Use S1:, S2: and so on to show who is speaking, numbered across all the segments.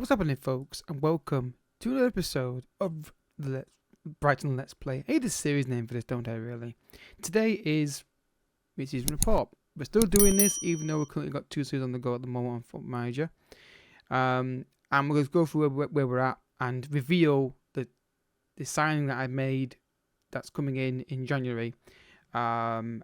S1: What's happening, folks, and welcome to another episode of the Brighton Let's Play. I need a series name for this, don't I, really? Today is mid-season report. We're still doing this, even though we've currently got 2 seasons on the go at the moment on Football Manager. And we're going to go through where we're at and reveal the signing that I made that's coming in January. And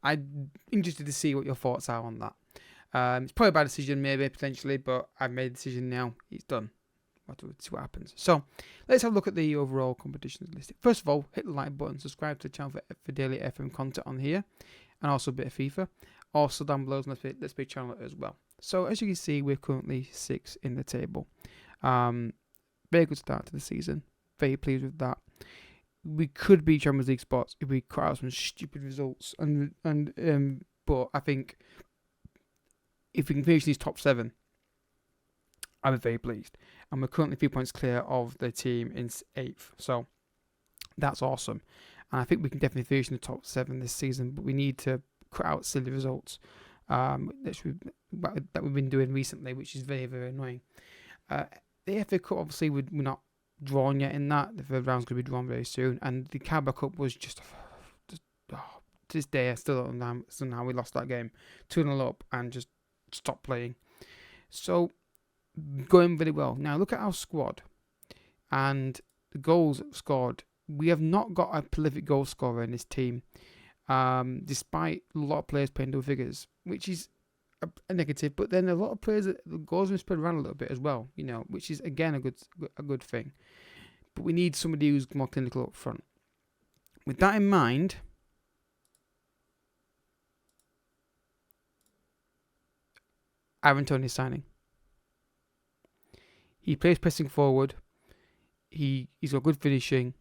S1: I'm interested to see what your thoughts are on that. It's probably a bad decision, maybe, potentially, but I've made a decision now. It's done. We'll see what happens. So, let's have a look at the overall competitions list. First of all, hit the like button, subscribe to the channel for daily FM content on here, and also a bit of FIFA. Also, down below is Let's Play channel as well. So, as you can see, we're currently 6 in the table. Very good start to the season. Very pleased with that. We could be Champions League spots if we cut out some stupid results, but I think if we can finish these top 7, I'm very pleased. And we're currently 3 points clear of the team in 8th. So that's awesome. And I think we can definitely finish in the top 7 this season, but we need to cut out silly results that we've been doing recently, which is very, very annoying. The FA Cup, obviously, we're not drawn yet in that. The third round's going to be drawn very soon. And the Carabao Cup was to this day, I still don't know how we lost that game. 2-0 up and just stop playing. So, going very well. Now, look at our squad and the goals scored. We have not got a prolific goal scorer in this team, despite a lot of players playing double figures, which is a negative. But then a lot of players, the goals have been spread around a little bit as well, which is again a good thing. But we need somebody who's more clinical up front. With that in mind, Aaron Tony's signing. He plays pressing forward. He's got good finishing.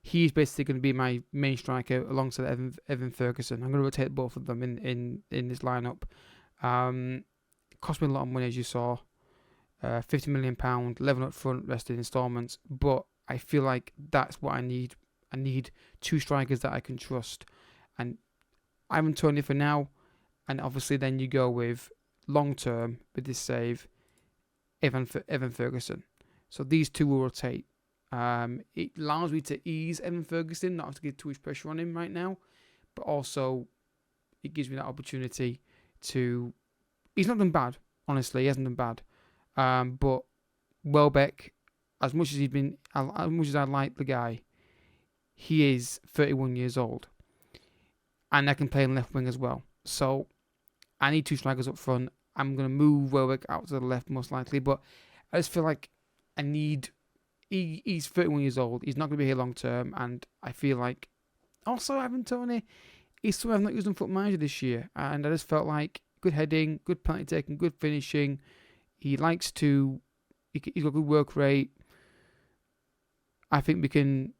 S1: He's basically going to be my main striker alongside Evan Ferguson. I'm going to rotate both of them in this lineup. It cost me a lot of money, as you saw. £50 million, 11 up front, rest in instalments. But I feel like that's what I need. I need 2 strikers that I can trust. And Aaron Tony for now. And obviously then you go with long term with this save, Evan Ferguson. So these 2 will rotate. It allows me to ease Evan Ferguson, not have to get too much pressure on him right now, but also it gives me that opportunity to. He's not done bad, honestly. He hasn't done bad. But Welbeck, as much as I like the guy, he is 31 years old, and I can play in left wing as well. So I need 2 strikers up front. I'm going to move Welbeck out to the left most likely, but I just feel like I need. He's 31 years old. He's not going to be here long term, and I feel like also Aaron Tony is someone I've not used on Football Manager this year, and I just felt like good heading, good penalty taking, good finishing. He's got good work rate. I think we can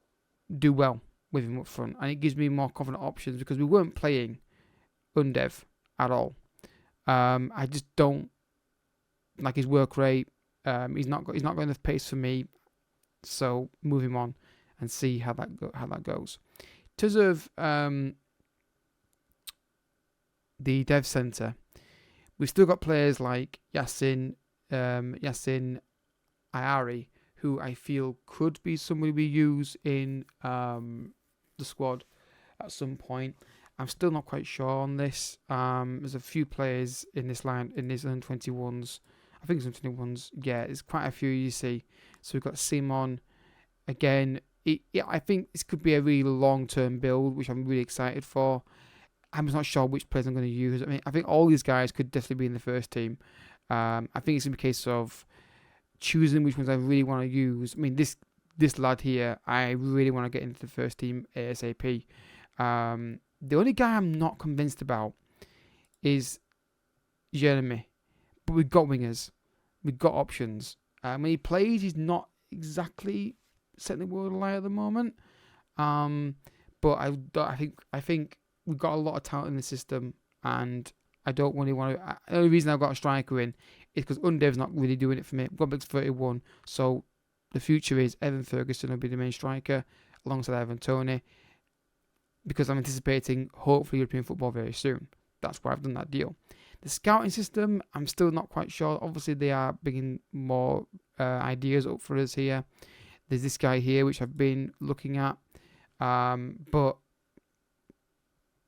S1: do well with him up front, and it gives me more confident options because we weren't playing Undev at all. I just don't like his work rate. He's not got enough pace for me. So move him on and see how that goes. In terms of the dev center, we've still got players like Yasin Ayari, who I feel could be somebody we use in the squad at some point. I'm still not quite sure on this. There's a few players in this line, in these under-21s. I think it's under-21s. Yeah, there's quite a few you see. So we've got Simon. Again, I think this could be a really long-term build, which I'm really excited for. I'm just not sure which players I'm going to use. I mean, I think all these guys could definitely be in the first team. I think it's going to be a case of choosing which ones I really want to use. I mean, this lad here, I really want to get into the first team ASAP. The only guy I'm not convinced about is Jeremy. But we've got wingers. We've got options. When he plays, he's not exactly setting the world alight at the moment. But I think we've got a lot of talent in the system, and I don't really want to. The only reason I've got a striker in is because Undev's not really doing it for me. Gobek's 31, so the future is Evan Ferguson will be the main striker alongside Aaron Tony, because I'm anticipating hopefully European football very soon. That's why I've done that deal. The scouting system, I'm still not quite sure. Obviously, they are bringing more ideas up for us here. There's this guy here, which I've been looking at. But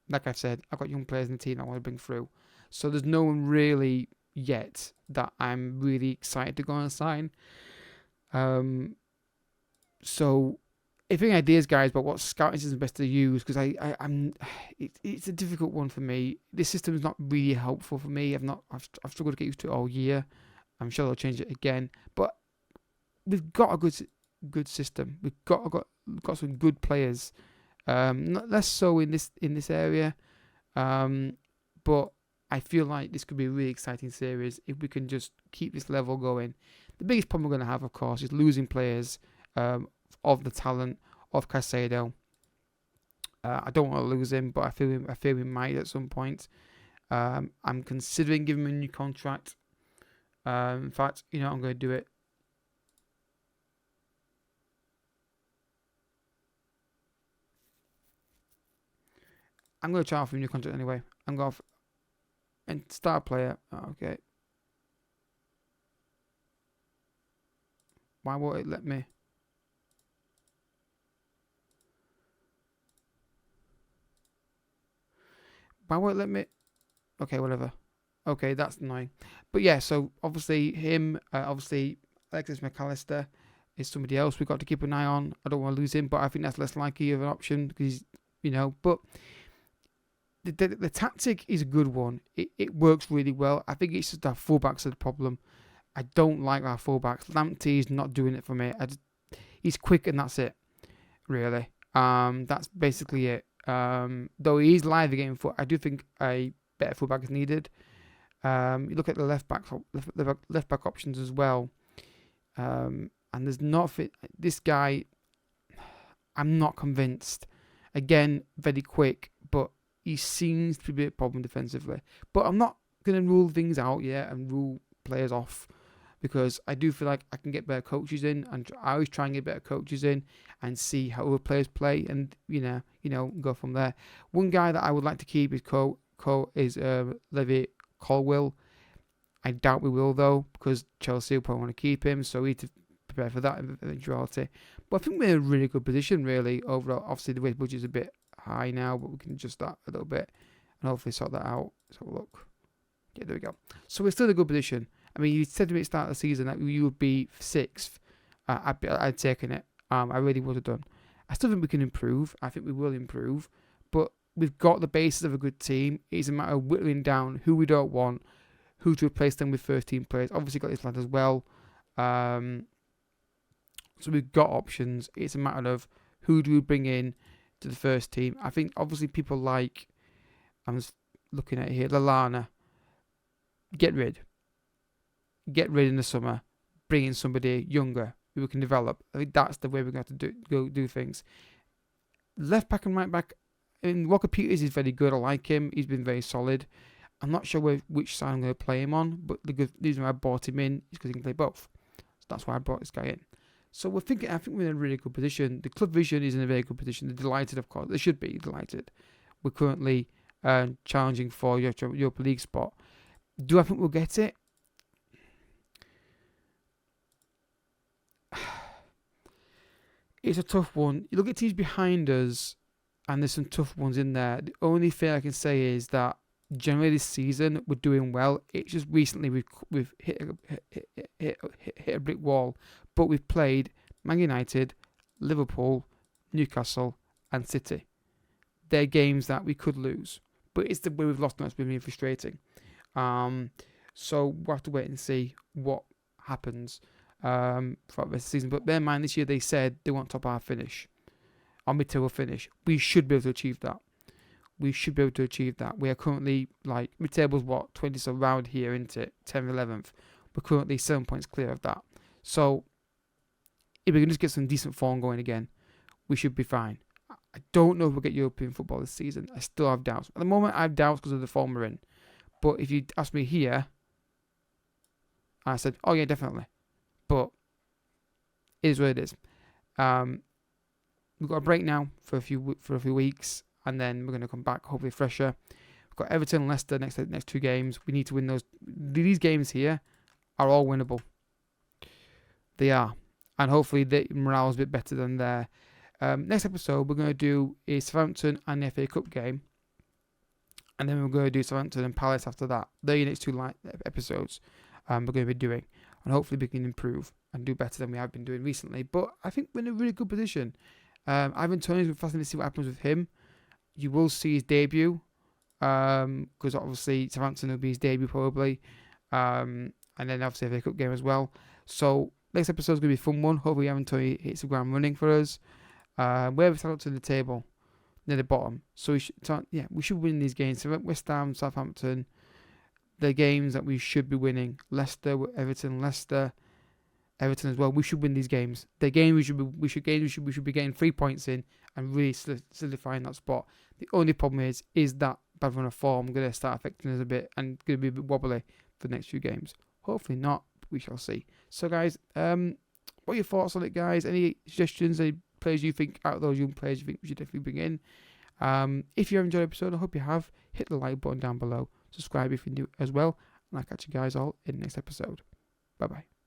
S1: like I said, I've got young players in the team I want to bring through. So there's no one really yet that I'm really excited to go and sign. So if any ideas, guys, about what scouting system is best to use, because it's a difficult one for me. This system is not really helpful for me. I've struggled to get used to it all year. I'm sure they'll change it again, but we've got a good system. We've got some good players. Not less so in this area, but I feel like this could be a really exciting series if we can just keep this level going. The biggest problem we're going to have, of course, is losing players of the talent of Caicedo. I don't want to lose him, but I feel we might at some point. I'm considering giving him a new contract. In fact, I'm going to do it. I'm going to try off a new contract anyway. I'm going off and star player. Okay. Why won't it let me? Why won't it let me? Okay, whatever. Okay, that's annoying. But yeah, so obviously him, obviously Alexis McAllister is somebody else we've got to keep an eye on. I don't want to lose him, but I think that's less likely of an option because but the tactic is a good one. It works really well. I think it's just our fullbacks are the problem. I don't like our fullbacks. Lamptey is not doing it for me. He's quick and that's it, really. That's basically it. Though he is live again, I do think a better fullback is needed. You look at the left back options as well, and there's not this guy. I'm not convinced. Again, very quick, but he seems to be a problem defensively. But I'm not going to rule things out yet and rule players off because I do feel like I can get better coaches in, and I always try and get better coaches in and see how other players play, and go from there. One guy that I would like to keep is Levi Colwill. I doubt we will though because Chelsea will probably want to keep him, so we need to prepare for that eventuality. But I think we're in a really good position, really. Overall, obviously the wage budget is a bit high now, but we can adjust that a little bit and hopefully sort that out. Let's have a look. Yeah, there we go. So we're still in a good position. I mean, you said to me at the start of the season that you would be 6th. I'd taken it. I really would have done. I still think we can improve. I think we will improve. But we've got the basis of a good team. It's a matter of whittling down who we don't want, who to replace them with first-team players. Obviously got this lad as well. So we've got options. It's a matter of who do we bring in to the first team. I think obviously people like, I'm just looking at it here, Lallana. Get rid in the summer. Bring in somebody younger who we can develop. I think that's the way we're going to have to do things. Left back and right back. Walker Peters is very good. I like him. He's been very solid. I'm not sure which side I'm going to play him on, but the reason why I bought him in is because he can play both. So that's why I brought this guy in. So I think we're in a really good position. The club vision is in a very good position. They're delighted, of course. They should be delighted. We're currently challenging for Europa League spot. Do I think we'll get it? It's a tough one. You look at teams behind us, and there's some tough ones in there. The only thing I can say is that generally this season we're doing well. It's just recently we've hit a brick wall, but we've played Man United, Liverpool, Newcastle, and City. They're games that we could lose, but it's the way we've lost them that's been really frustrating. So we'll have to wait and see what happens throughout the rest of the season. But bear in mind, this year they said they want top half finish, or mid-table finish. We should be able to achieve that. We are currently mid-table's 20th around here, into 10th, 11th. We're currently 7 points clear of that. So if we can just get some decent form going again, we should be fine. I don't know if we'll get European football this season. I still have doubts. At the moment, I have doubts because of the form we're in. But if you ask me here, I said, oh yeah, definitely. But it is what it is. We've got a break now for a few weeks, and then we're going to come back hopefully fresher. We've got Everton, Leicester next 2 games. We need to win those. These games here are all winnable. They are. And hopefully the morale is a bit better than there. Next episode we're going to do is Southampton and the FA Cup game. And then we're going to do Southampton and Palace after that. They're your next 2 episodes we're going to be doing. And hopefully we can improve and do better than we have been doing recently. But I think we're in a really good position. Ivan Toney's been fascinating to see what happens with him. You will see his debut. Because obviously Southampton will be his debut probably. And then obviously a FA Cup game as well. So next episode is going to be a fun one. Hopefully Ivan Toney hits the ground running for us. Where we start to the table, near the bottom. So we should win these games. So West Ham, Southampton, the games that we should be winning. Leicester, Everton as well. We should win these games. The game we should be getting 3 points in and really solidifying that spot. The only problem is that bad run of form going to start affecting us a bit and going to be a bit wobbly for the next few games. Hopefully not. We shall see. So guys, what are your thoughts on it, guys? Any suggestions? Any players you think out of those young players you think we should definitely bring in? If you have enjoyed the episode, I hope you have. Hit the like button down below. Subscribe if you're new as well. And I'll catch you guys all in the next episode. Bye bye.